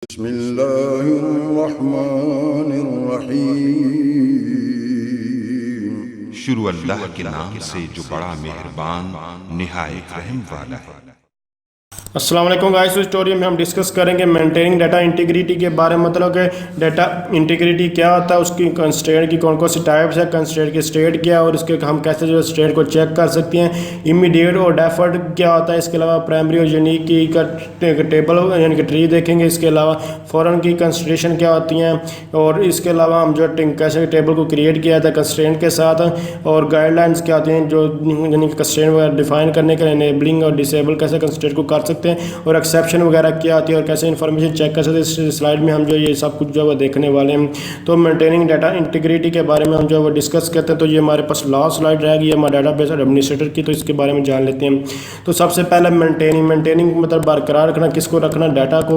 बिस्मिल्लाहिर्रहमानिर्रहीम। शुरू अल्लाह के नाम से जो बड़ा मेहरबान निहायत रहम वाला है। अस्सलाम वालेकुम गाइस। इस स्टोरी में हम डिस्कस करेंगे मेंटेनिंग डाटा इंटीग्रिटी के बारे में। मतलब कि डाटा इंटीग्रिटी क्या होता है, उसकी कंस्ट्रेंट की कौन कौन सी टाइप्स है, कंस्ट्रेंट की स्टेट क्या है और उसके हम कैसे जो स्टेट को चेक कर सकते हैं, इमीडिएट और डेफर्ड क्या होता है, इसके अलावा प्राइमरी और यूनिक की का टेबल यानी कि ट्री देखेंगे। इसके अलावा फॉरेन की कंस्ट्रेशन क्या होती हैं और इसके अलावा हम जो कैसे टेबल को क्रिएट किया था कंस्ट्रेंट के साथ, और गाइडलाइंस क्या होती हैं जो यानी कि कंस्ट्रेंट वगैरह डिफाइन करने के लिए इनेबलिंग और डिसेबल कैसे कंस्ट्रेंट को कर सकते हैं, और एक्सेप्शन वगैरह क्या होती है और कैसे इन्फॉर्मेशन चेक कर सकते हैं। इस स्लाइड में हम जो ये सब कुछ जो है देखने वाले हैं। तो मेंटेनिंग डाटा इंटीग्रिटी के बारे में हम जो है डिस्कस करते हैं। तो ये हमारे पास लास्ट स्लाइड रहेगी हमारे डाटाबेस एडमिनिस्ट्रेटर की, तो इसके बारे में जान लेते हैं। तो सबसे पहले मेंटेनिंग मतलब बरकरार रखना, किसको रखना, डाटा को,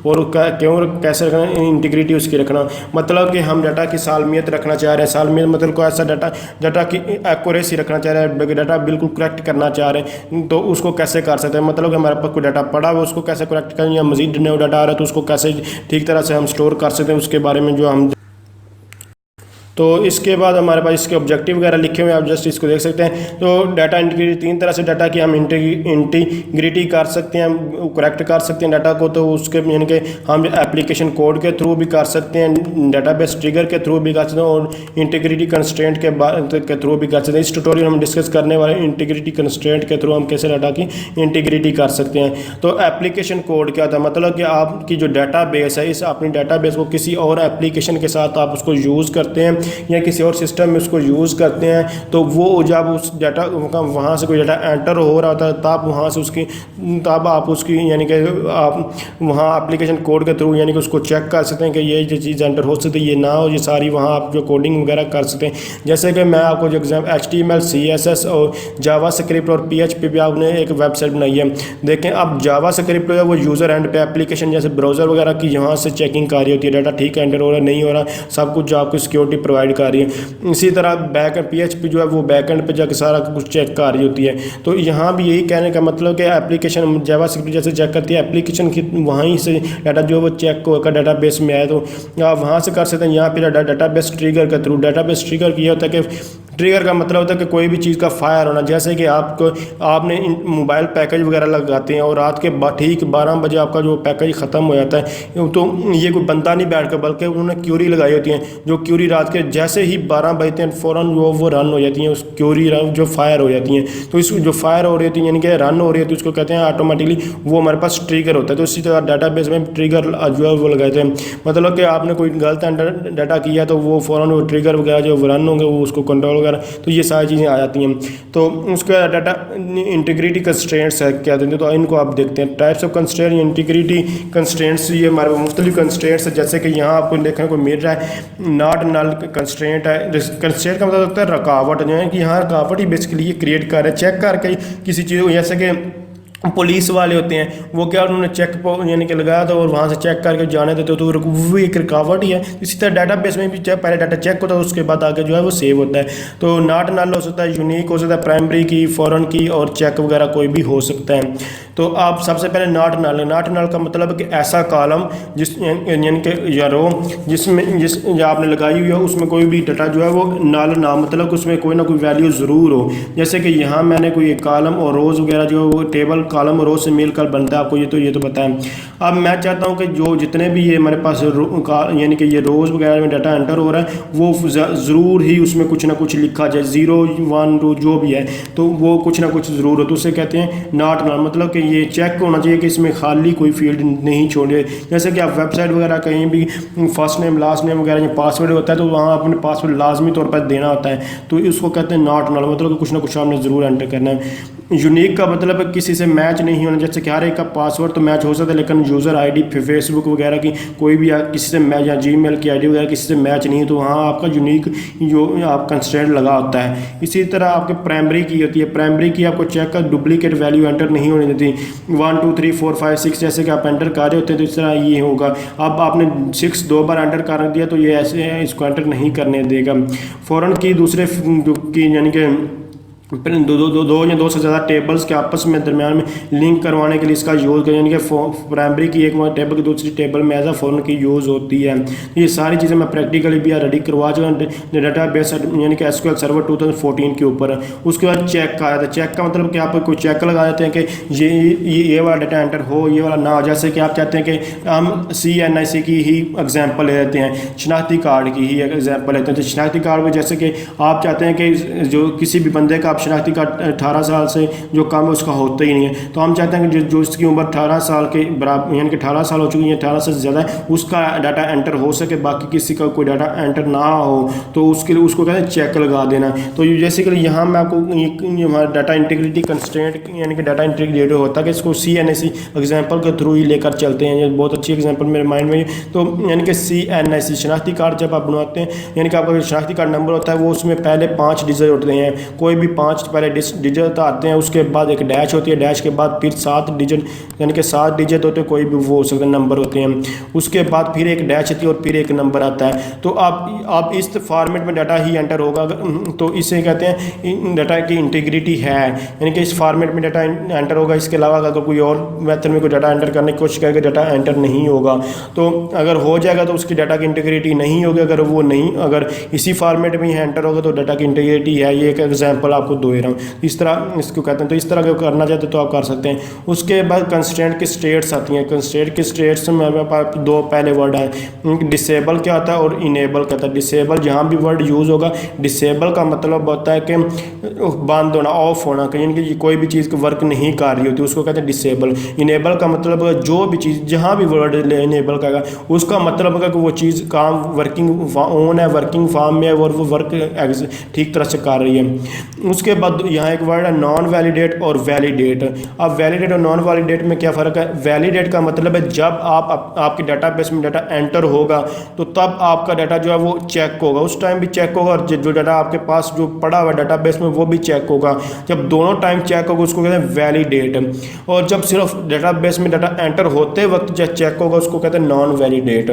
और क्यों कैसे रखना, इंटीग्रिटी उसकी रखना। मतलब कि हम डाटा की सालमियत रखना चाह रहे हैं, सालमियत मतलब को ऐसा डाटा की एक्यूरेसी रखना चाह रहे हैं, डाटा बिल्कुल करेक्ट करना चाह रहे हैं, तो उसको कैसे कर सकते हैं। मतलब कि हमारे पास कोई डाटा पड़ा हुआ उसको कैसे करेक्ट करें, या मजीद नया डाटा आ रहा है तो उसको कैसे ठीक तरह से हम स्टोर कर सकते हैं, उसके बारे में जो हम। तो इसके बाद हमारे पास इसके ऑब्जेक्टिव वगैरह लिखे हुए हैं, आप जस्ट इसको देख सकते हैं। तो डाटा इंटीग्रिटी तीन तरह से डाटा की हम इंटीग्रिटी कर सकते हैं, करेक्ट कर सकते हैं डाटा को। तो उसके यानी कि हम एप्लीकेशन कोड के थ्रू भी कर सकते हैं, डाटाबेस ट्रिगर के थ्रू भी कर सकते हैं, और इंटीग्रिटी कंस्ट्रेंट के थ्रू भी कर सकते हैं। इस ट्यूटोरियल हम डिस्कस करने वाले इंटीग्रिटी कंस्ट्रेंट के थ्रू हम कैसे डाटा की इंटीग्रिटी कर सकते हैं। तो एप्लीकेशन कोड क्या होता है, मतलब कि आपकी जो डाटाबेस है, इस अपनी डाटाबेस को किसी और एप्लीकेशन के साथ आप उसको यूज़ करते हैं या किसी और सिस्टम में उसको यूज़ करते हैं, तो वो जब उस डाटा वहाँ से कोई डाटा एंटर हो रहा होता है तब वहाँ से उसकी तब आप उसकी यानी कि आप वहाँ एप्लीकेशन कोड के थ्रू यानी कि उसको चेक कर सकते हैं कि ये जो चीज़ एंटर हो सकती है, ये ना हो, ये सारी वहाँ आप जो कोडिंग वगैरह कर सकते हैं। जैसे कि मैं आपको जो एग्जाम HTML CSS और जावा स्क्रिप्ट और PHP भी आपने एक वेबसाइट बनाई है। देखें अब जावा स्क्रिप्ट है वो यूज़र एंड पे एप्लीकेशन जैसे ब्राउज़र वगैरह की यहाँ से चेकिंग कर रही होती है, डाटा ठीक एंटर हो रहा है नहीं हो रहा, सब कुछ जो आपको सिक्योरिटी प्रोवाइड कर रही है। इसी तरह बैक PHP जो है वो बैकएंड पे जाकर सारा कुछ चेक कर रही होती है। तो यहाँ भी यही कहने का मतलब कि एप्लीकेशन जावा स्क्रिप्ट जैसे चेक करती है एप्लीकेशन की, वहीं से डाटा जो वो चेक होकर डाटाबेस में आए तो आप वहाँ से कर सकते हैं। यहाँ पे डाटाबेस ट्रिगर के थ्रू, डाटाबेस ट्रिगर ये होता है कि ट्रिगर का मतलब होता है कि कोई भी चीज़ का फायर होना, जैसे कि आपने मोबाइल पैकेज वगैरह लगाते हैं और रात के ठीक 12 बजे आपका जो पैकेज ख़त्म हो जाता है, तो ये कोई बंदा नहीं बैठ कर बल्कि उन्होंने क्यूरी लगाई होती हैं, जो क्यूरी रात के जैसे ही 12 बजते हैं फ़ौरन वो रन हो जाती हैं, उस क्यूरी जो फायर हो जाती हैं। तो इस जो फायर हो रही होती है यानी कि रन हो रही होती है उसको कहते हैं ऑटोमेटिकली वो हमारे पास ट्रिगर होता है। तो इसी तरह डाटाबेस में ट्रिगर जो है वो लगाते हैं, मतलब कि आपने कोई गलत डाटा किया तो वो फ़ौरन वो ट्रिगर वगैरह जो रन होंगे वो उसको कंट्रोल, तो ये सारी चीज़ें आ जाती हैं। तो उसका डाटा इंटीग्रिटी कंस्ट्रेंट्स है क्या देते हैं, तो इनको आप देखते हैं। Types of constraint integrity constraints, ये हमारे मुख्तलिफ कंस्ट्रेंट्स है, जैसे कि यहाँ आपको देखने को मिल रहा है नॉट नल कंस्ट्रेंट है। कंस्ट्रेंट का मतलब होता है रुकावट, जो है कि यहाँ रुकावट ही बेसिकली ये क्रिएट कर रहे हैं, चेक करके किसी चीज़ को, जैसे कि पुलिस वाले होते हैं वो क्या उन्होंने चेक यानी कि लगाया था और वहाँ से चेक करके जाने देते तो वो एक रुकावट ही है। इसी तरह डाटाबेस में भी पहले डाटा चेक होता है उसके बाद आगे जो है वो सेव होता है। तो नॉट नल हो सकता है, यूनिक हो सकता है, प्राइमरी की, फॉरेन की और चेक वगैरह कोई भी हो सकता है। तो आप सबसे पहले नॉट नल का मतलब है कि ऐसा कॉलम जिस यानी कि या रो जिसमें आपने लगाई हुई है उसमें कोई भी डाटा जो है वो नल ना, मतलब उसमें कोई ना कोई वैल्यू ज़रूर हो। जैसे कि यहाँ मैंने कोई एक कॉलम और रोज़ वगैरह जो है वो टेबल कॉलम और रो से मिलकर बनता है, आपको ये तो बताएं। अब मैं चाहता हूँ कि जो जितने भी ये हमारे पास यानी कि ये रोज़ वगैरह में डाटा एंटर हो रहा है वो ज़रूर ही उसमें कुछ ना कुछ लिखा जाए, 0 1 2 जो भी है, तो वो कुछ ना कुछ ज़रूर हो, तो उसे कहते हैं नॉट नल। मतलब कि ये चेक होना चाहिए कि इसमें खाली कोई फील्ड नहीं छोड़े। जैसे कि आप वेबसाइट वगैरह कहीं भी फर्स्ट नेम लास्ट नेम वगैरह ये पासवर्ड होता है तो वहाँ अपने पासवर्ड लाजमी तौर पर देना होता है, तो इसको कहते हैं नॉट नल, मतलब कि कुछ ना कुछ आपने ज़रूर एंटर करना है। यूनिक का मतलब है किसी से मैच नहीं होना, जैसे कि हर एक का पासवर्ड तो मैच हो सकता है लेकिन यूज़र आईडी फेसबुक वगैरह की कोई भी किसी से मैच, या जीमेल की आईडी वगैरह किसी से मैच नहीं है, तो वहाँ आपका यूनिक जो आप कंस्ट्रेंट लगा होता है। इसी तरह आपके प्राइमरी की होती है, प्राइमरी की आपको चेक का डुप्लीकेट वैल्यू एंटर नहीं होने देती, 1 2 3 4 5 6 जैसे कि आप एंटर कर रहे होते हैं तो इस तरह ये होगा। अब आपने 6 2 बार एंटर कर दिया तो ये ऐसे इसको एंटर नहीं करने देगा। फ़ौरन की दूसरे की यानी कि दो या दो से ज़्यादा टेबल्स के आपस में दरमियान में लिंक करवाने के लिए इसका यूज़ करें, यानी कि प्राइमरी की एक टेबल की दूसरी टेबल में एज अ फॉरन की यूज़ होती है। ये सारी चीज़ें मैं प्रैक्टिकली भी रेडी करवा चुका हूँ डाटा बेस यानी कि SQL सर्वर 2014 के ऊपर। उसके बाद चेक का आया था। चेक का मतलब कि आप कोई चेक लगा देते हैं कि ये वाला डाटा एंटर हो, ये वाला ना हो। जैसे कि आप चाहते हैं कि हम CNIC की ही एग्जाम्पल ले लेते हैं, शनाख्ती कार्ड की ही एक एग्जाम्पल लेते हैं। तो शनाख्ती कार्ड में जैसे कि आप चाहते हैं कि जो किसी भी बंदे का शनाख्ती कार्ड 18 साल से जो कम है उसका होता ही नहीं है, तो हम चाहते हैं कि जो उसकी उम्र 18 साल के बराबर यानी कि 18 साल हो चुकी है, 18 से ज़्यादा है, उसका डाटा एंटर हो सके, बाकी किसी का कोई डाटा एंटर ना हो, तो उसके लिए उसको कहते हैं चेक लगा देना। तो जैसे कि यहाँ मैं आपको हमारा डाटा इंटीग्रिटी कंस्ट्रेंट यानी कि डाटा इंटीग्रिटी होता है कि इसको CNIC एग्जाम्पल के थ्रू ही लेकर चलते हैं। ये बहुत अच्छी एग्जाम्पल मेरे माइंड में। तो यानी कि CNIC शनाख्ती कार्ड जब आप बनवाते हैं, यानी कि आपका शनाख्ती कार्ड नंबर होता है वो उसमें पहले 5 डिजिट होते हैं, कोई भी 5 पहले डिजिट आते हैं, उसके बाद एक डैश होती है, डैश के बाद फिर 7 डिजिट यानी कि 7 डिजिट होते हैं, कोई भी वो हो सकते नंबर होते हैं, उसके बाद फिर एक डैश होती है और फिर एक नंबर आता है। तो आप इस फॉर्मेट में डाटा ही एंटर होगा, तो इसे कहते हैं डाटा की इंटीग्रिटी है, यानी कि इस फॉर्मेट में डाटा एंटर होगा। इसके अलावा अगर कोई और मेथड में कोई डाटा एंटर करने की कोशिश करेगा डाटा एंटर नहीं होगा। तो अगर हो जाएगा तो उसकी डाटा की इंटीग्रिटी नहीं होगी, अगर इसी फॉर्मेट में ही एंटर होगा तो डाटा की इंटीग्रिटी है। ये एक एग्जाम्पल आपको दे रहा हूँ, इस तरह इसको कहते हैं। तो इस तरह के करना चाहते तो आप कर सकते हैं। उसके बाद कंस्ट्रेंट की स्टेट्स आती हैं। कंस्ट्रेंट की स्टेट्स में हमारे पास 2 पहले वर्ड हैं, डिसेबल क्या होता है और इनेबल क्या होता है। डिसेबल जहाँ भी वर्ड यूज़ होगा, डिसेबल का मतलब होता है कि बंद होना, ऑफ होना, यानी कि कोई भी चीज़ वर्क नहीं कर रही होती, उसको कहते हैं डिसेबल। इनेबल का मतलब जो भी चीज़ जहाँ भी वर्ड इनेबल का उसका मतलब होगा कि वो चीज़ काम वर्किंग ऑन है, वर्किंग फॉर्म में है और वो वर्क ठीक तरह से कर रही है। उसके बाद यहाँ एक वर्ड है नॉन वैलिडेट और वैलिडेट। अब वैलिडेट और नॉन वैलिडेट में क्या फ़र्क है? वैलिडेट का मतलब है जब आपके डाटाबेस में डाटा एंटर होगा तो तब आपका डाटा जो है वो चेक होगा, उस टाइम भी चेक होगा, और जो डाटा आपके पास जो पड़ा हुआ डाटाबेस में वो भी चेक होगा। जब दोनों टाइम चेक होगा उसको कहते हैं वैलिडेट, और जब सिर्फ डाटाबेस में डाटा एंटर होते वक्त जब चेक होगा उसको कहते हैं नॉन वैलिडेट।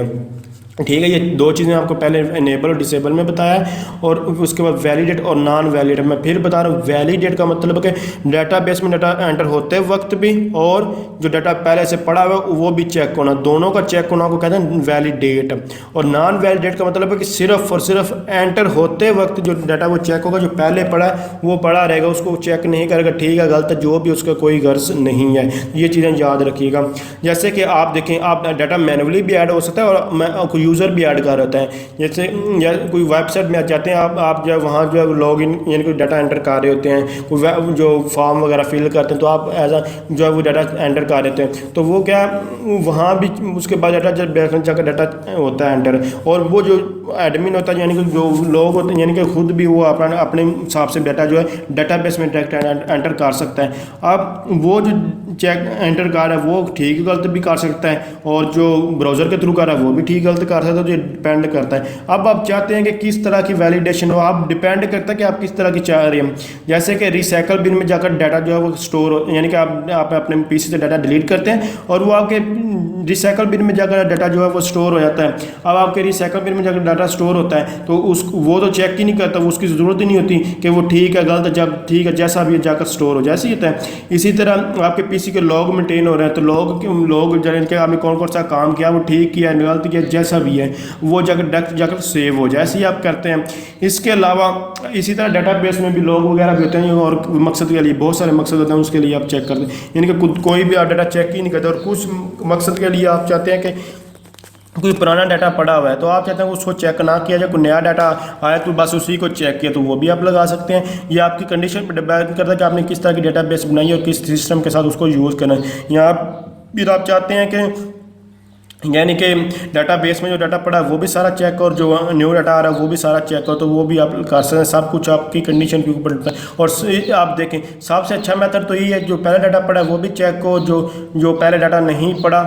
ठीक है, ये 2 चीज़ें आपको पहले इनेबल और डिसेबल में बताया, और उसके बाद वैलिडेट और नॉन वैलिडेट। मैं फिर बता रहा हूँ, वैलिडेट का मतलब है कि डाटाबेस में डाटा एंटर होते वक्त भी और जो डाटा पहले से पड़ा हुआ है वो भी चेक होना, दोनों का चेक होना को कहते हैं वैलिडेट। और नॉन वैलिडेट का मतलब है कि सिर्फ और सिर्फ एंटर होते वक्त जो डाटा वो चेक होगा, जो पहले पड़ा है वो पड़ा रहेगा, उसको चेक नहीं करेगा, ठीक है गलत जो भी, उसका कोई गर्ज नहीं है। ये चीज़ें याद रखिएगा। जैसे कि आप देखें, आप डाटा मैनुअली भी ऐड हो सकता है और यूज़र भी ऐड कर होता है। जैसे या कोई वेबसाइट में जाते हैं आप जो वहाँ जो है लॉग इन यानी कोई डाटा एंटर कर रहे होते हैं, कोई जो फॉर्म वगैरह फिल करते हैं, तो आप एज अ जो है वो डाटा एंटर कर देते हैं, तो वो क्या वहाँ भी उसके बाद डाटा जब जाकर डाटा होता है एंटर, और वो जो एडमिन होता है यानी कि जो लोग होते हैं यानी कि खुद भी वो अपने हिसाब से डाटा जो है डाटाबेस में डायरेक्ट एंटर कर सकता है। अब वो जो चेक एंटर कर रहा है वो ठीक गलत भी कर सकता है, और जो ब्राउज़र के थ्रू कर रहा है वो भी ठीक गलत कर सकता है, तो ये डिपेंड करता है। अब आप चाहते हैं कि किस तरह की वैलिडेशन हो, आप डिपेंड करता है कि आप किस तरह की चाह रहे हैं। जैसे कि रिसाइकल बिन में जाकर डाटा जो है वो स्टोर हो, यानी कि आप अपने पीसी से डाटा डिलीट करते हैं और वो आपके रिसाइकल बिन में जाकर डाटा जो है वो स्टोर हो जाता है। अब आपके रिसाइकल बिन में जाकर डाटा स्टोर होता है तो वो तो चेक ही नहीं करता, उसकी ज़रूरत ही नहीं होती कि वो ठीक है गलत, जब ठीक है जैसा भी जाकर स्टोर हो जैसे ही होता है। इसी तरह आपके पीसी के लॉग मेंटेन हो रहे हैं, तो लॉग जाने आपने कौन कौन सा काम किया, वो ठीक किया गलत किया, जैसा भी है वो जाकर सेव हो जैसे ही आप करते हैं। इसके अलावा इसी तरह डाटाबेस में भी लॉग वगैरह भी होते हैं, और मकसद के लिए बहुत सारे मकसद होते हैं, उसके लिए आप चेक करते हैं, यानी कि कोई भी आप डाटा चेक ही नहीं करते, और कुछ मकसद के लिए आप चाहते हैं कि कोई पुराना डाटा पड़ा हुआ है तो आप चाहते हैं उसको चेक ना किया जाए, कोई नया डाटा आया तो बस उसी को चेक किया, तो वो भी आप लगा सकते हैं। ये आपकी कंडीशन पर डिपेंड करता है कि आपने किस तरह की डाटाबेस बनाई है और किस सिस्टम के साथ उसको यूज़ करना है। यहाँ फिर आप चाहते हैं कि यानी कि डाटाबेस में जो डाटा पड़ा है वो भी सारा चेक और जो न्यू डाटा आ रहा है वो भी सारा चेक हो, तो वो भी आप कर सकते हैं। सब कुछ आपकी कंडीशन के ऊपर डिपेंड है। और आप देखें सबसे अच्छा मेथड तो यही है, जो पहले डाटा पड़ा है वो भी चेक हो, जो पहले डाटा नहीं पड़ा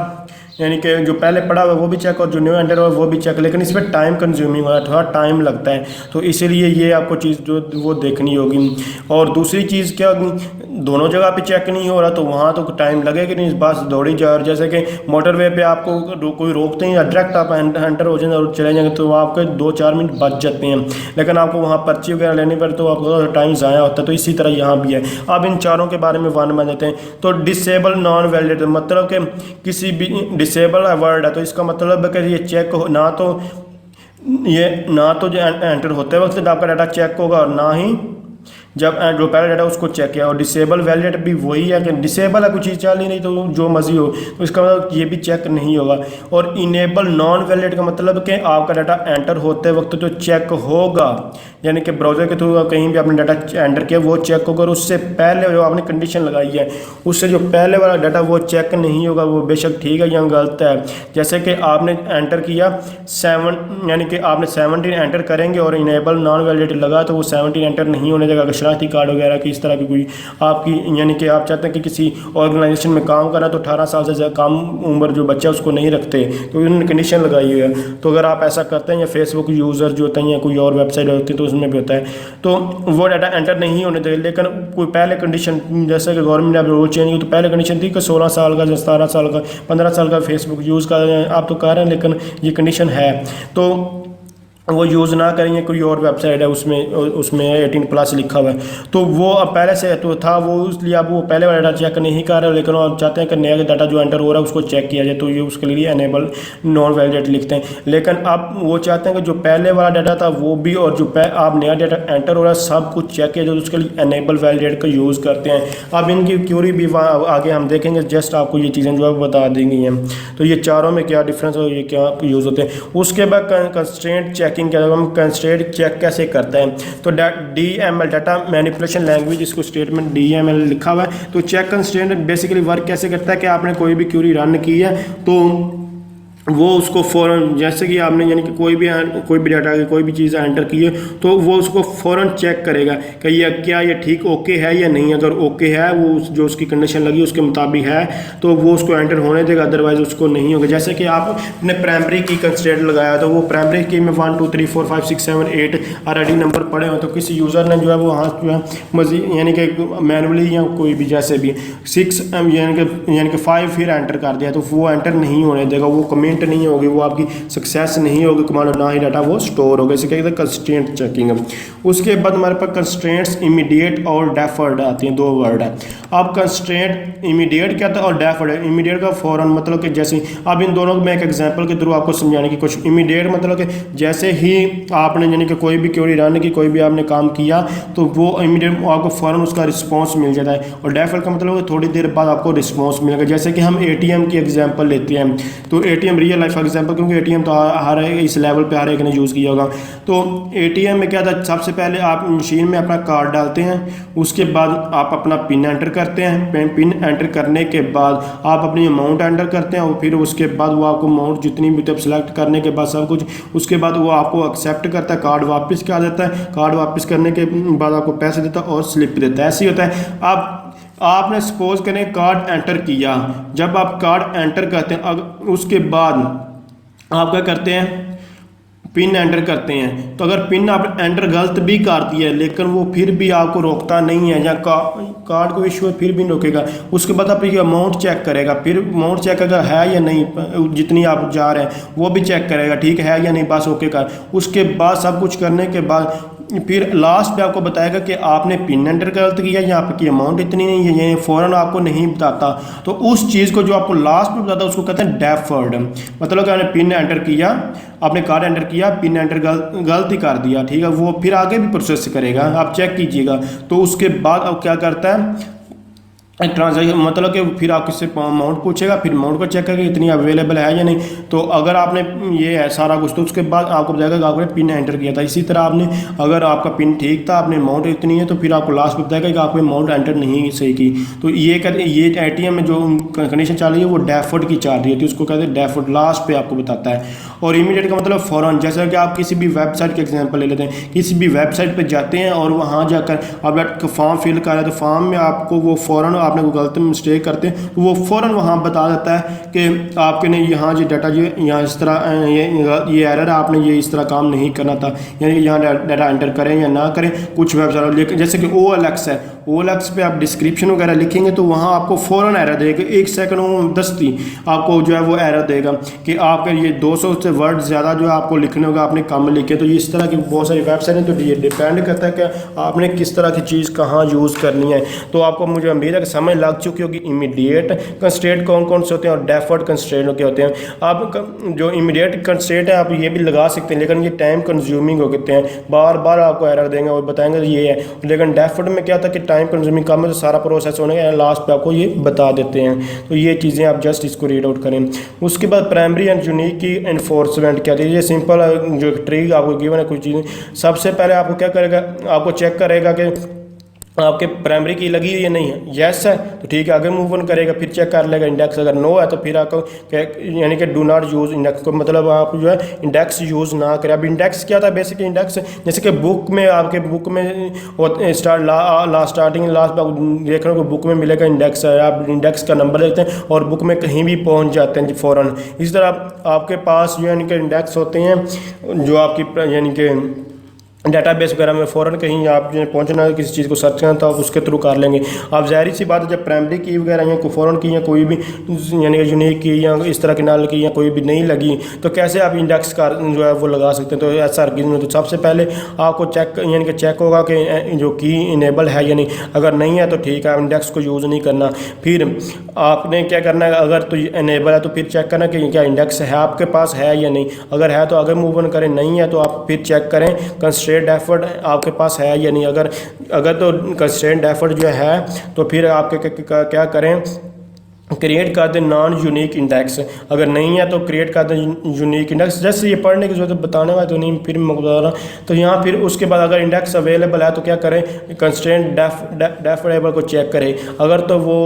यानी कि जो पहले पड़ा हुआ है वो भी चेक और जो न्यू एंटर हुआ है वो भी चेक, लेकिन इस पर टाइम कंज्यूमिंग हो रहा है, थोड़ा टाइम लगता है, तो इसीलिए ये आपको चीज़ जो वो देखनी होगी। और दूसरी चीज़ क्या, दोनों जगह पे चेक नहीं हो रहा तो वहाँ तो टाइम लगेगा नहीं, इस बात से दौड़ी जा रही। जैसे कि मोटरवे पे आपको कोई रोकते हैं या डायरेक्ट आप एंटर हो जाएंगे और चले जाएंगे तो आपके 2-4 मिनट बच जाते हैं, लेकिन आपको वहाँ पर्ची वगैरह लेनी पड़े तो आपको टाइम ज़ाया होता है। तो इसी तरह यहाँ भी है। अब इन चारों के बारे में वन बन देते हैं। तो डिसेबल नॉन वैलिड मतलब कि किसी भी डिसेबल वर्ड है तो इसका मतलब है कि ये चेक हो ना तो जो एंटर होते वक्त आपका डाटा चेक होगा और ना ही जब जो पहला डाटा उसको चेक किया। और डिसेबल वैलिडेट भी वही है कि डिसेबल है, कुछ चीज़ चल ही नहीं तो जो मर्जी हो तो इसका मतलब ये भी चेक नहीं होगा। और इनेबल नॉन वैलिडेट का मतलब कि आपका डाटा एंटर होते वक्त तो चेक होगा, यानी कि ब्राउज़र के थ्रू कहीं भी आपने डाटा एंटर किया वो चेक होगा, और उससे पहले जो आपने कंडीशन लगाई है उससे जो पहले वाला डाटा वो चेक नहीं होगा, वो बेशक ठीक है या गलत है। जैसे कि आपने एंटर किया 7, यानी कि आपने 17 एंटर करेंगे और इनेबल नॉन वैलिडेट लगा तो वो 17 एंटर नहीं होने देगा। शनाख्ती कार्ड वगैरह की इस तरह की कोई आपकी, यानी कि आप चाहते हैं कि किसी ऑर्गेनाइजेशन में काम करना तो 18 साल से कम उम्र जो बच्चा उसको नहीं रखते, तो उन्होंने कंडीशन लगाई हुई है। तो अगर आप ऐसा करते हैं या फेसबुक यूज़र जो होते हैं या कोई और वेबसाइट होती है तो उसमें भी होता है, तो वो डाटा एंटर नहीं होने देगा। लेकिन कोई पहले कंडीशन, जैसे कि गवर्नमेंट ने अब रूल चेंज की तो पहले कंडीशन थी कि 16 साल का, 17 साल का, 15 साल का फेसबुक यूज़ कर रहे हैं आप तो कर रहे हैं, लेकिन ये कंडीशन है तो वो यूज़ ना करेंगे। कोई और वेबसाइट है उसमें 18+ लिखा हुआ है तो वो अब पहले से तो था वो, इसलिए अब वो पहले वाला डाटा चेक नहीं कर रहे, लेकिन वो चाहते हैं कि नया डाटा जो एंटर हो रहा है उसको चेक किया जाए, तो ये उसके लिए एनेबल नॉन वैलिडेट लिखते हैं। लेकिन अब वो चाहते हैं कि जो पहले वाला डाटा था वो भी और जो आप नया डाटा एंटर हो रहा है सब कुछ चेक किया जाए, तो उसके लिए एनेबल वैलिडेट का यूज़ करते हैं। अब इनकी क्यूरी भी आगे हम देखेंगे, जस्ट आपको ये चीज़ें जो है बता दी गई हैं। तो ये चारों में क्या डिफरेंस और ये क्या यूज़ होते हैं। उसके बाद कंस्ट्रेंट चेकिंग क्या, हम कंस्ट्रेंट चेक कैसे करते हैं, तो DML डाटा मैनिपुलेशन लैंग्वेज, इसको स्टेटमेंट DML लिखा हुआ है। तो चेक कंस्ट्रेंट बेसिकली वर्क कैसे करता है कि आपने कोई भी क्यूरी रन की है तो वो उसको फ़ौरन, जैसे कि आपने यानी कि कोई भी डाटा की कोई भी चीज़ एंटर की है तो वो उसको फ़ौरन चेक करेगा कि ये ठीक ओके है या नहीं। अगर ओके है, वो जो उसकी कंडीशन लगी उसके मुताबिक है तो वो उसको एंटर होने देगा, अदरवाइज उसको नहीं होगा। जैसे कि आपने प्राइमरी की कंस्ट्रेंट लगाया तो वो प्राइमरी की में 1 2 3 4 5 6 7 8 ऑलरेडी नंबर पड़े हो, तो किसी यूज़र ने जो है वो वहाँ जो है मजीद यानी कि मैनुअली या कोई भी जैसे भी 6 यानी कि 5 फिर एंटर कर दिया तो वो एंटर नहीं होने देगा, वो कमेंट नहीं होगी, वो आपकी सक्सेस नहीं होगी कमांड, ना ही डाटा वो स्टोर होगा। इसे क्या कहते हैं कंस्ट्रेंट चेकिंग। उसके बाद हमारे पास कंस्ट्रेंट्स इमीडिएट और डेफर्ड आती हैं, 2 वर्ड है। अब कंस्ट्रेंट इमीडिएट क्या था और डेफर्ड है। इमीडिएट का फौरन मतलब कि जैसे, अब इन दोनों को मैं एक एग्जांपल के थ्रू आपको समझाने की कोशिश। इमीडिएट मतलब कि जैसे ही आपने यानी कि कोई भी क्वेरी रन की, कोई भी आपने काम किया तो वो इमीडिएट आपको फ़ौरन उसका रिस्पॉन्स मिल जाता है। और डेफर्ड का मतलब थोड़ी देर बाद आपको रिस्पॉन्स मिलेगा। जैसे कि हम ATM की एग्जाम्पल लेते हैं तो ATM रियल लाइफ एग्जांपल, क्योंकि ATM तो हर इस लेवल पे हर एक ने यूज़ किया होगा। तो ATM में क्या था, सबसे पहले आप मशीन में अपना कार्ड डालते हैं, उसके बाद आप अपना पिन एंटर करते हैं, पिन एंटर करने के बाद आप अपनी अमाउंट एंटर करते हैं और फिर उसके बाद वो आपको अमाउंट जितनी भी तब सेलेक्ट करने के बाद सब कुछ, उसके बाद वो आपको एक्सेप्ट करता है, कार्ड वापस कर देता है, कार्ड वापस करने के बाद आपको पैसे देता है और स्लिप देता है। ऐसे ही होता है। अब आपने सपोज करें कार्ड एंटर किया, जब आप कार्ड एंटर करते हैं उसके बाद आप क्या करते हैं, पिन एंटर करते हैं। तो अगर पिन आप एंटर गलत भी कर दिया है लेकिन वो फिर भी आपको रोकता नहीं है, या कार्ड को इशू फिर भी रोकेगा। उसके बाद आप ये अमाउंट चेक करेगा, फिर अमाउंट चेक अगर है या नहीं, जितनी आप जा रहे हैं वो भी चेक करेगा ठीक है या नहीं, बस ओके कर। उसके बाद सब कुछ करने के बाद फिर लास्ट पे आपको बताएगा कि आपने पिन एंटर गलत किया या आपकी अमाउंट इतनी नहीं है, ये फ़ौरन आपको नहीं बताता। तो उस चीज़ को जो आपको लास्ट में बताता है उसको कहते हैं डेफर्ड। मतलब कि आपने पिन एंटर किया, आपने कार्ड एंटर किया, पिन एंटर गलती कर दिया, ठीक है, वो फिर आगे भी प्रोसेस करेगा, आप चेक कीजिएगा। तो उसके बाद अब क्या करता है, ट्रांजेक्शन मतलब कि फिर आप किससे अमाउंट पूछेगा, फिर अमाउंट को चेक करेगा इतनी अवेलेबल है या नहीं। तो अगर आपने ये है सारा कुछ तो उसके बाद आपको बताएगा कि आपने पिन एंटर किया था। इसी तरह आपने अगर आपका पिन ठीक था, आपने अमाउंट इतनी है, तो फिर आपको लास्ट में बताएगा कि आपने अमाउंट एंटर नहीं सही की। तो ये ATM में जो कंडीशन चल रही है वो डेफर्ड की चल रही है, तो उसको कहते हैं डेफर्ड, लास्ट पे आपको बताता है। और इमीडिएट का मतलब फ़ौरन, जैसा कि आप किसी भी वेबसाइट के एग्जाम्पल ले लेते हैं, किसी भी वेबसाइट पर जाते हैं और वहाँ जाकर आप फॉर्म फिल कर रहे हैं तो फॉर्म में आपको वो फ़ौरन आपने कोई गलत मिस्टेक करते हैं तो वो फ़ौरन वहाँ बता देता है कि आपके ने यहाँ जो डाटा जो यहाँ इस तरह ये एरर है, आपने ये इस तरह काम नहीं करना था, यानी कि यहाँ डाटा एंटर करें या ना करें। कुछ वेबसाइट लेकिन जैसे कि OLX है, OLX पे आप डिस्क्रिप्शन वगैरह लिखेंगे तो वहाँ आपको फ़ौरन एरर देगा, 1 सेकंड में दस्ती आपको जो है वो एरर देगा कि आपके ये 200 से वर्ड ज़्यादा जो है आपको लिखने होगा, आपने कम लिखे। तो ये इस तरह की बहुत सारी वेबसाइट हैं, तो ये डिपेंड करता है कि आपने किस तरह की चीज़ कहाँ यूज़ करनी है। तो आपको मुझे उम्मीद है कि समझ लग चुकी होगी इमीडिएट कंस्ट्रेंट कौन कौन से होते हैं और डेफर्ड कंस्ट्रेंट के होते हैं। आप जो इमीडिएट कंस्ट्रेंट है आप ये भी लगा सकते हैं, लेकिन ये टाइम कंज्यूमिंग होते हैं, बार बार आपको एरर देंगे और बताएंगे ये है। लेकिन डेफर्ड में क्या था कि टाइम कंज्यूमिंग कम है तो सारा प्रोसेस होने का लास्ट पे आपको ये बता देते हैं। तो ये चीज़ें आप जस्ट इसको रीड आउट करें। उसके बाद प्राइमरी एंड यूनिक की एनफोर्समेंट क्या थी, ये सिंपल जो ट्रिक आपको गिवन है कुछ चीज़ें। सबसे पहले आपको क्या करेगा, आपको चेक करेगा कि आपके प्राइमरी की लगी है नहीं है, यस है तो ठीक है आगे मूव ऑन करेगा, फिर चेक कर लेगा इंडेक्स, अगर नो है तो फिर आपको यानी कि डू नॉट यूज़ इंडेक्स को, मतलब आप जो है इंडेक्स यूज़ ना करें। अब इंडेक्स क्या था, बेसिक इंडेक्स जैसे कि बुक में आपके बुक में स्टार्टिंग लास्ट देखने को बुक में मिलेगा इंडेक्स है, आप इंडेक्स का नंबर लेते हैं और बुक में कहीं भी पहुंच जाते हैं फ़ौरन। इस तरह आपके पास जो यानी कि इंडेक्स होते हैं जो आपकी यानी कि डाटाबेस वगैरह में फ़ौरन कहीं आप जो पहुंचना है किसी चीज़ को सर्च करना तो आप उसके थ्रू कर लेंगे। आप ज़ाहिर सी बात है जब प्राइमरी की वगैरह या फ़ौरन की या कोई भी यानी कि यूनिक की या इस तरह की नाल की या कोई भी नहीं लगी तो कैसे आप इंडेक्स का जो है वो लगा सकते हैं। तो ऐसा अर्गिन तो सबसे पहले आपको चेक यानी कि चेक होगा कि जो की इनेबल है या नहीं, अगर नहीं है तो ठीक है इंडेक्स को यूज़ नहीं करना। फिर आपने क्या करना है, अगर तो इनेबल है तो फिर चेक करना कि क्या इंडेक्स है आपके पास है या नहीं, अगर है तो आगे मूव ऑन करें, नहीं है तो आप फिर चेक करें कंस्ट्रेंट डेफर्ड आपके पास है या नहीं। अगर तो कंस्ट्रेंट डेफर्ड जो है तो फिर आपके क्या करें, क्रिएट कर दें नॉन यूनिक इंडेक्स, अगर नहीं है तो क्रिएट कर दें यूनिक इंडेक्स। जैसे ये पढ़ने की जरूरत बताने वाले तो नहीं, फिर मैं बता रहा हूँ। तो यहाँ फिर उसके बाद अगर इंडेक्स अवेलेबल है तो क्या करें, कंस्ट्रेंट डेफरेबल को चेक करें, अगर तो वो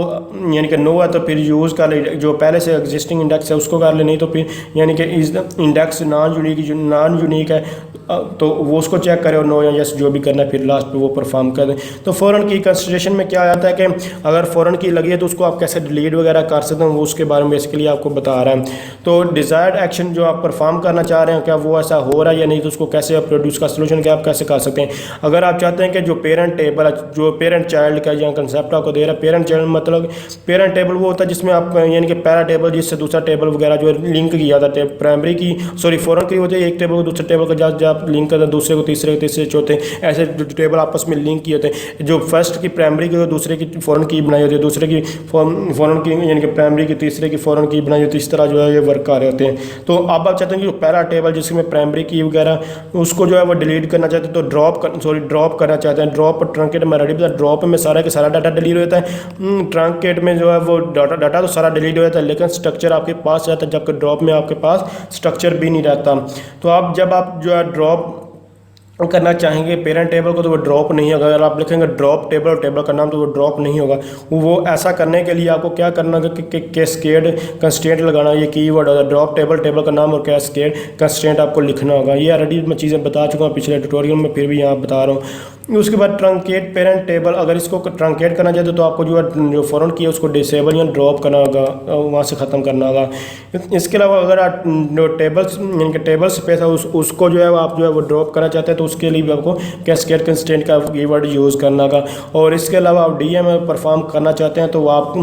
यानी कि नो है तो फिर यूज़ कर ले, जो पहले से एग्जिस्टिंग इंडेक्स है उसको कर ले, नहीं तो फिर यानी कि इस इंडेक्स नॉन यूनिक है तो वो उसको चेक करें और नो या यस जो भी करना है फिर लास्ट पे वो परफॉर्म कर दें। तो फ़ौरन की कंसिडरेशन में क्या आता है कि अगर फ़ौरन की लगी है तो उसको आप कैसे डिलीट वगैरह कर सकते हैं, वो उसके बारे में बेसिकली आपको बता रहा है। तो डिज़ायर्ड एक्शन जो आप परफॉर्म करना चाह रहे हैं क्या वो ऐसा हो रहा है या नहीं, तो उसको कैसे आप प्रोड्यूस का सोल्यूशन क्या आप कैसे कर सकते हैं। अगर आप चाहते हैं कि जो पेरेंट टेबल है, जो पेरेंट चाइल्ड का या कंसेप्ट आपको दे रहा है, पेरेंट चाइल्ड मतलब पेरेंट टेबल वो होता है जिसमें आप यानी कि पहला टेबल जिससे दूसरा टेबल वगैरह जो लिंक किया जाता है, प्राइमरी की फ़ौरन की होती है एक टेबल को दूसरे टेबल का जब आप लिंक करते हैं, दूसरे को तीसरे चौथे ऐसे टेबल आपस में लिंक किए होते हैं। जो फर्स्ट की प्राइमरी की दूसरे की फ़ौरन की बनाई होती है, दूसरे की फ़ौरन की यानी कि प्राइमरी की तीसरे की फ़ौरन की बनाई होती है, इस तरह जो है ये वर्क कर रहे होते हैं। तो अब आप चाहते हैं कि जो पहला टेबल जिसमें प्राइमरी की वगैरह उसको जो है वो डिलीट करना चाहते हैं तो ड्रॉप करना चाहते हैं। ड्रॉप ट्रंकेट में रेडी बता, ड्रॉप में सारा के सारा डाटा डिलीट हो जाता है, ट्रंकेट में जो है वो डाटा तो सारा डिलीट हो जाता है लेकिन स्ट्रक्चर आपके पास रहता है, जबकि ड्रॉप में आपके पास स्ट्रक्चर भी नहीं रहता। तो आप जब आप जो है ड्रॉप करना चाहेंगे पेरेंट टेबल को तो वो ड्रॉप नहीं होगा। अगर आप लिखेंगे ड्रॉप टेबल और टेबल का नाम तो वो ड्रॉप नहीं होगा। वो ऐसा करने के लिए आपको क्या करना है कि कैस्केड कंस्ट्रेंट लगाना, ये कीवर्ड होगा ड्रॉप टेबल का नाम और कैस्केड कंस्ट्रेंट आपको लिखना होगा। ये ऑलरेडी मैं चीज़ें बता चुका हूँ पिछले ट्यूटोरियल में, फिर भी यहाँ बता रहा हूँ। उसके बाद ट्रंकेट पेरेंट टेबल, अगर इसको ट्रंकेट करना चाहते तो आपको जो है जो फ़ौरन की है उसको डिसेबल या ड्रॉप करना होगा, वहाँ से ख़त्म करना होगा। इसके अलावा अगर आप जो टेबल्स यानी कि टेबल स्पेस है उसको जो है आप जो है वो ड्रॉप करना चाहते हैं तो उसके लिए भी आपको कैस्केड कंस्ट्रेंट का कीवर्ड यूज़ करना होगा। और इसके अलावा आप डीएमएल परफॉर्म करना चाहते हैं तो आप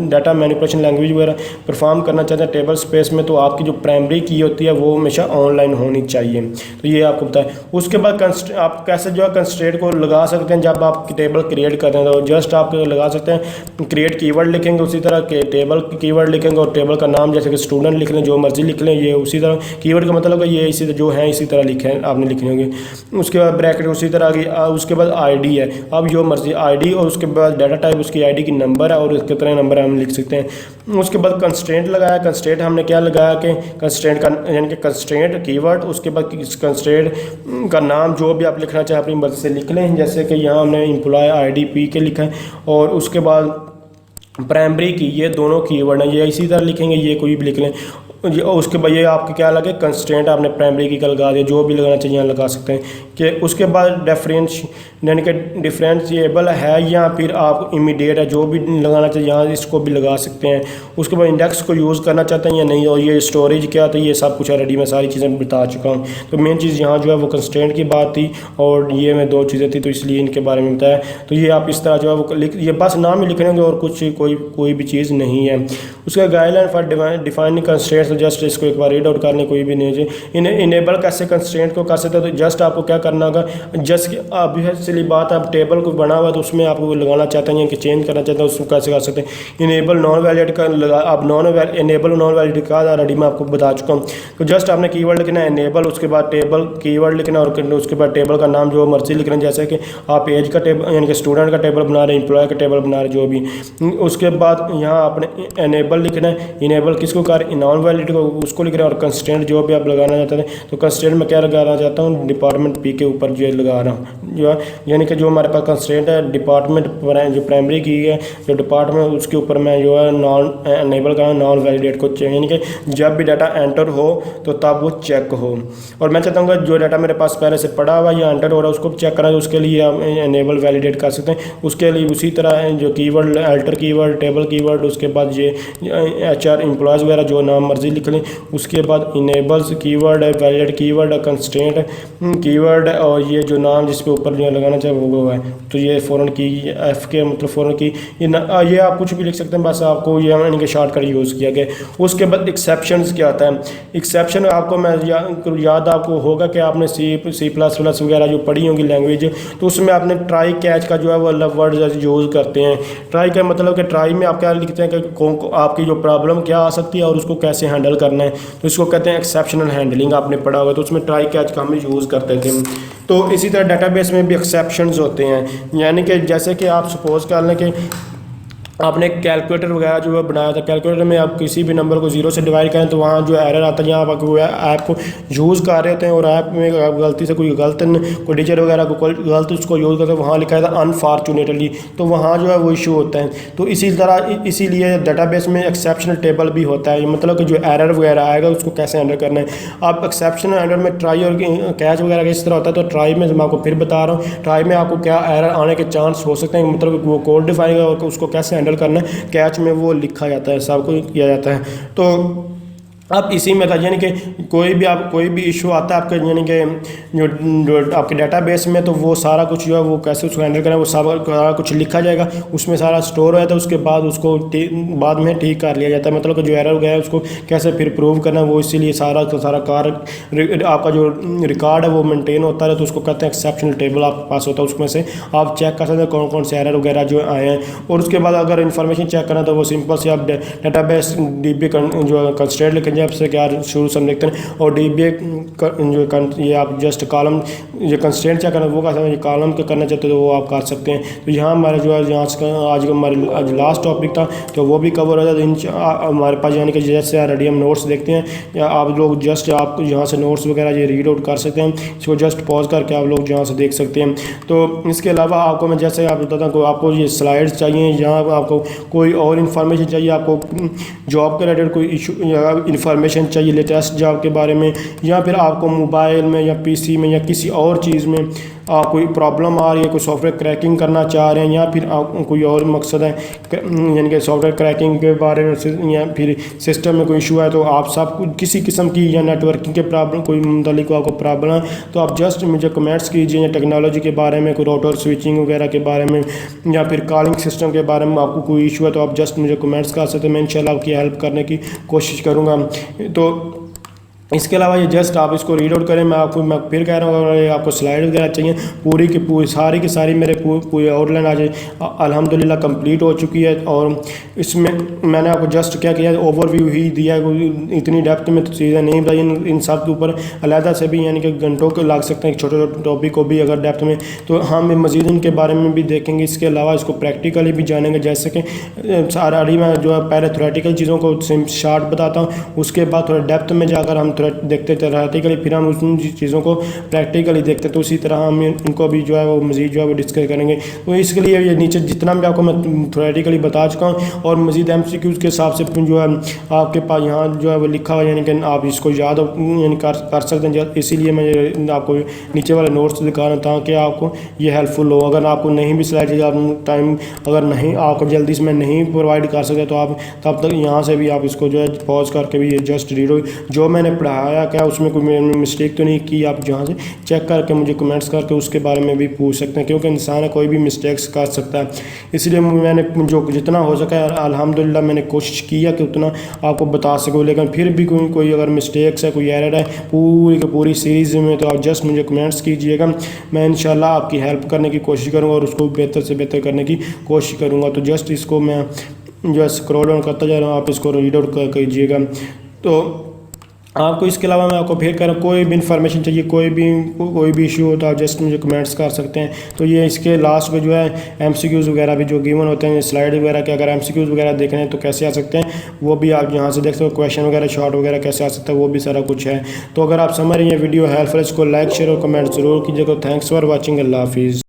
डाटा मैनिपुलेशन लैंग्वेज वगैरह परफॉर्म करना चाहते हैं टेबल स्पेस में, तो आपकी जो प्राइमरी की होती है वो हमेशा ऑनलाइन होनी चाहिए। तो ये आपको बताएं। उसके बाद आप कैसे जो है कंस्ट्रेंट को लगा सकते हैं जब आप टेबल क्रिएट करते हैं तो जस्ट आप लगा सकते हैं क्रिएट कीवर्ड लिखेंगे, उसी तरह के टेबल कीवर्ड लिखेंगे और टेबल का नाम जैसे कि स्टूडेंट लिख लें, जो मर्जी लिख लें, ये उसी तरह कीवर्ड का मतलब है ये इसी जो है इसी तरह लिखे आपने लिखने होंगे। उसके बाद ब्रैकेट उसी तरह की, उसके बाद आईडी है, अब जो मर्जी आईडी और उसके बाद डाटा टाइप उसकी आईडी की नंबर है और उसके तरह नंबर हम लिख सकते हैं। उसके बाद कंस्ट्रेंट लगाया, कंस्ट्रेंट हमने क्या लगाया कि कंस्ट्रेंट का यानी कि कंस्ट्रेंट कीवर्ड, उसके बाद कंस्ट्रेंट का नाम जो भी आप लिखना चाहें अपनी मर्जी से लिख लें, जैसे कि यहाँ हमने एम्प्लॉय आईडी पी के लिखा है। और उसके बाद प्राइमरी की ये दोनों कीवर्ड हैं, ये इसी तरह लिखेंगे, ये कोई भी लिख लें। उसके बाद ये आपके क्या लगे कंस्ट्रेंट आपने प्राइमरी की लगा दिया, जो भी लगाना चाहिए यहाँ लगा सकते हैं कि उसके बाद डिफरेंस यानी कि डिफरेंशिएबल है या फिर आप इमीडिएट है, जो भी लगाना चाहिए यहाँ इसको भी लगा सकते हैं। उसके बाद इंडेक्स को यूज़ करना चाहते हैं या नहीं, और ये स्टोरेज क्या था ये सब कुछ ऑलरेडी मैं सारी चीज़ें बता चुका हूँ। तो मेन चीज़ यहाँ जो है वो कंस्ट्रेंट की बात थी और ये मैं 2 चीज़ें थी तो इसलिए इनके बारे में बताया। तो ये आप इस तरह जो है वो ये बस नाम ही लिखने और कुछ कोई भी चीज़ नहीं है। उसका guideline for defining constraints, just इसको एक बार रीड आउट करने कोई भी नहीं है। इनेबल कैसे कंस्ट्रेंट को कर सकते हैं, तो जस्ट आपको क्या करना होगा, जस्ट ऑब्वियसली बात आप टेबल को बना हुआ तो उसमें आपको लगाना चाहते हैं कि चेंज करना चाहते हैं, उसको कैसे कर सकते हैं। इनेबल नॉन वैलिड का लगा आप इनेबल नॉन वैलिड का ऑलरेडी मैं आपको बता चुका हूँ। तो जस्ट आपने कीवर्ड लिखना है इनेबल, उसके बाद टेबल कीवर्ड लिखना और उसके बाद टेबल का नाम जो मर्जी लिखना, जैसे कि आप एज का टेबल यानी कि स्टूडेंट का टेबल बना रहे हैं, एम्प्लॉय का टेबल बना रहे जो भी। उसके बाद यहाँ आपने इनेबल लिखना है, इनेबल किसको कर नॉन वैलिड को उसको लिख रहे हैं, और कंस्ट्रेंट जो भी आप लगाना चाहते हैं तो कंस्ट्रेंट में क्या लगाना चाहता हूँ डिपार्टमेंट पी के ऊपर जो लगा रहा हूँ जो है, यानी कि जो हमारे पास कंस्ट्रेंट है डिपार्टमेंट जो प्राइमरी की है जो डिपार्टमेंट उसके ऊपर मैं जो है नॉन इनेबल का नॉन वैलिडेट को यानी कि जब भी डाटा एंटर हो तो तब वो चेक हो। और मैं चाहता हूँ जो डाटा मेरे पास पहले से पड़ा हुआ या एंटर हो रहा है उसको चेक करना है, उसके लिए आप इनेबल वैलिडेट कर सकते हैं। उसके लिए उसी तरह जो keyword alter keyword table keyword, उसके बाद ये HR एम्प्लॉयज़ वगैरह जो नाम मर्जी लिख लें। उसके बाद इनेबल्स कीवर्ड है, वैलिडेट कीवर्ड है, कंस्ट्रेंट कीवर्ड है, और ये जो नाम जिस पे ऊपर जो लगाना चाहिए वो है तो ये फ़ौरन की F के मतलब फ़ौरन की ये आप कुछ भी लिख सकते हैं, बस आपको ये यानी कि शॉर्टकट यूज़ किया गया। उसके बाद एक्सेप्शंस क्या आता है, एक्सेप्शन आपको मैं याद आपको होगा कि आपने C++ वगैरह जो पढ़ी होंगी लैंग्वेज, तो उसमें आपने ट्राई कैच का जो है वो वर्ड यूज़ करते हैं। ट्राई का मतलब कि ट्राई में आप क्या लिखते हैं कि आपकी जो प्रॉब्लम क्या आ सकती है और उसको कैसे हैंडल करना है, तो इसको कहते हैं एक्सेप्शनल हैंडलिंग। आपने पढ़ा होगा तो उसमें ट्राई कैच का हम यूज़ करते थे। तो इसी तरह डेटाबेस में भी एक्सेप्शंस होते हैं, यानी कि जैसे कि आप सपोज़ कर लें कि आपने कैलकुलेटर वगैरह जो है बनाया था, कैलकुलेटर में आप किसी भी नंबर को 0 से डिवाइड करें तो वहाँ जो एरर आता है, यहाँ आप ऐप को यूज़ कर रहे होते हैं और ऐप में गलती से कोई टीचर वगैरह को गलत उसको यूज़ करते हैं, वहाँ लिखा था अनफॉर्चुनेटली, तो वहाँ जो है वो इशू होता है। तो इसी तरह इसीलिए डेटाबेस में एक्सेप्शनल टेबल भी होता है, मतलब कि जो एरर वगैरह आएगा उसको कैसे हैंडल करना है। आप एक्सेप्शनल एरर में ट्राई और कैच वगैरह का इस तरह होता है, तो ट्राई में मैं आपको फिर बता रहा हूँ, ट्राई में आपको क्या एरर आने के चांस हो सकते हैं, मतलब वो कोड डिफाइन और उसको कैसे करना है। कैच में वो लिखा जाता है, सब कुछ किया जाता है। तो अब इसी में यानी कि कोई भी इशू आता है आपके यानी कि जो आपके डेटाबेस में, तो वो सारा कुछ जो है वो कैसे उसको हैंडल करें वो सारा कुछ लिखा जाएगा, उसमें सारा स्टोर हो जाता है। उसके बाद उसको बाद में ठीक कर लिया जाता है, मतलब कि जो एरर गया है उसको कैसे फिर प्रूव करना है, वो इसीलिए सारा कार्य आपका जो रिकॉर्ड है वो मेंटेन होता है। तो उसको कहते हैं एक्सेप्शनल टेबल आपके पास होता है, उसमें से आप चेक कर सकते हैं कौन कौन से एरर वगैरह जो आए हैं। और उसके बाद अगर इन्फॉर्मेशन चेक करना तो वो सिंपल से आप डेटाबेस DB जो कंस्ट्रेंट लिखेंगे आपसे क्या शुरू से हम देखते हैं, और DB जो ये आप जस्ट कॉलम ये कंस्ट्रेंट चेक करना वो कैसे कॉलम का करना चाहते हो तो वो आप कर सकते हैं। तो यहाँ हमारा जो है यहाँ आज का हमारे लास्ट टॉपिक था तो वो भी कवर हो जाता है हमारे पास, यानी कि जैसे ऑलरेडी हम नोट्स देखते हैं या आप लोग जस्ट आप यहाँ से नोट्स वगैरह ये रीड आउट कर सकते हैं, इसको जस्ट पॉज करके आप लोग यहाँ से देख सकते हैं। तो इसके अलावा आपको मैं जैसे आप बताता हूँ आपको ये स्लाइड्स चाहिए, यहाँ आपको कोई और इन्फॉर्मेशन चाहिए, आपको जॉब के रिलेटेड कोई इशू या इन्फॉर्मेशन चाहिए लेटेस्ट जॉब के बारे में, या फिर आपको मोबाइल में या PC में या किसी और चीज़ में कोई प्रॉब्लम आ रही है, कोई सॉफ्टवेयर क्रैकिंग करना चाह रहे हैं, या फिर कोई और मकसद है यानी कि सॉफ्टवेयर क्रैकिंग के बारे में, या फिर सिस्टम में कोई इशू है, तो आप सब किसी किस्म की या नेटवर्किंग के प्रॉब्लम कोई मुतल्लिक आपको प्रॉब्लम है तो आप जस्ट मुझे कमेंट्स कीजिए, या टेक्नोलॉजी के बारे में कोई राउटर स्विचिंग वगैरह के बारे में या फिर कॉलिंग सिस्टम के बारे में आपको कोई इशू है तो आप जस्ट मुझे कमेंट्स कर सकते हैं, मैं इंशाल्लाह आपकी हेल्प करने की कोशिश करूँगा। तो इसके अलावा ये जस्ट आप इसको रीड आउट करें, मैं फिर कह रहा हूँ अगर आपको स्लाइड वगैरह चाहिए पूरी की सारी की सारी मेरे पूरी आउटलाइन आज अल्हम्दुलिल्लाह कंप्लीट हो चुकी है। और इसमें मैंने आपको जस्ट क्या किया ओवरव्यू ही दिया है, इतनी डेप्थ में तो चीज़ें नहीं बताई, इन सब के ऊपर अलहदा से भी यानी कि घंटों के लग सकते हैं छोटे छोटे टॉपिक को भी अगर डेप्थ में, तो हम मज़ीद इनके बारे में भी देखेंगे। इसके अलावा इसको प्रैक्टिकली भी जानेंगे, जैसे कि सारा मैं जो है पहले थ्योरेटिकल चीज़ों को शार्ट बताता हूँ, उसके बाद थोड़ा डेप्थ में जाकर हम देखते थ्योरेटिकली, फिर हम उन चीज़ों को प्रैक्टिकली देखते हैं। तो उसी तरह हम इनको भी जो है वो मज़ीद जो है वो डिस्कस करेंगे। तो इसके लिए ये नीचे जितना भी आपको मैं थ्योरेटिकली बता चुका हूँ और मज़ीद MCQs के हिसाब से जो है आपके पास यहाँ जो है वो लिखा हुआ, यानी कि आप इसको याद यानी कर सकते हैं। इसीलिए मैं आपको नीचे वाले नोट्स दिखा रहा हूँ ताकि आपको ये हेल्पफुल हो। अगर आपको नहीं भी स्लाइड टाइम अगर नहीं आपको जल्दी से मैं नहीं प्रोवाइड कर सकता तो आप तब तक यहाँ से भी आप इसको जो है पॉज करके भी ये जस्ट रीड हो, जो मैंने पढ़ाया क्या उसमें कोई मिस्टेक तो नहीं की, आप जहाँ से चेक करके मुझे कमेंट्स करके उसके बारे में भी पूछ सकते हैं, क्योंकि इंसान है कोई भी मिस्टेक्स कर सकता है। इसलिए मैंने जो जितना हो सका अल्हम्दुलिल्लाह मैंने कोशिश किया कि उतना आपको बता सकूँ, लेकिन फिर भी कोई अगर मिस्टेक्स है, कोई एरर है पूरी की पूरी सीरीज़ में, तो आप जस्ट मुझे कमेंट्स कीजिएगा। मैं इंशाल्लाह आपकी हेल्प करने की कोशिश करूँगा और उसको बेहतर से बेहतर करने की कोशिश करूँगा। तो जस्ट इसको मैं जो है स्क्रॉल डाउन करता जा रहा हूँ, आप इसको रीड आउट कीजिएगा। तो आपको इसके अलावा मैं आपको फिर कह रहा हूँ कोई भी इन्फॉर्मेशन चाहिए, कोई भी इशू हो तो आप जस्ट मुझे कमेंट्स कर सकते हैं। तो ये इसके लास्ट में जो है MCQs वगैरह भी जो गिवन होते हैं स्लाइड वगैरह के, अगर MCQs वगैरह देखने हैं तो कैसे आ सकते हैं वो भी आप यहाँ से देख सकते हो, क्वेश्चन वगैरह शॉर्ट वगैरह कैसे आ सकता है वो भी सारा कुछ है। तो अगर आप समझ रहे हैं वीडियो हेल्पफुल, इसको लाइक शेयर और कमेंट जरूर कीजिएगा। थैंक्स फॉर वॉचिंग, अल्लाह हाफिज़।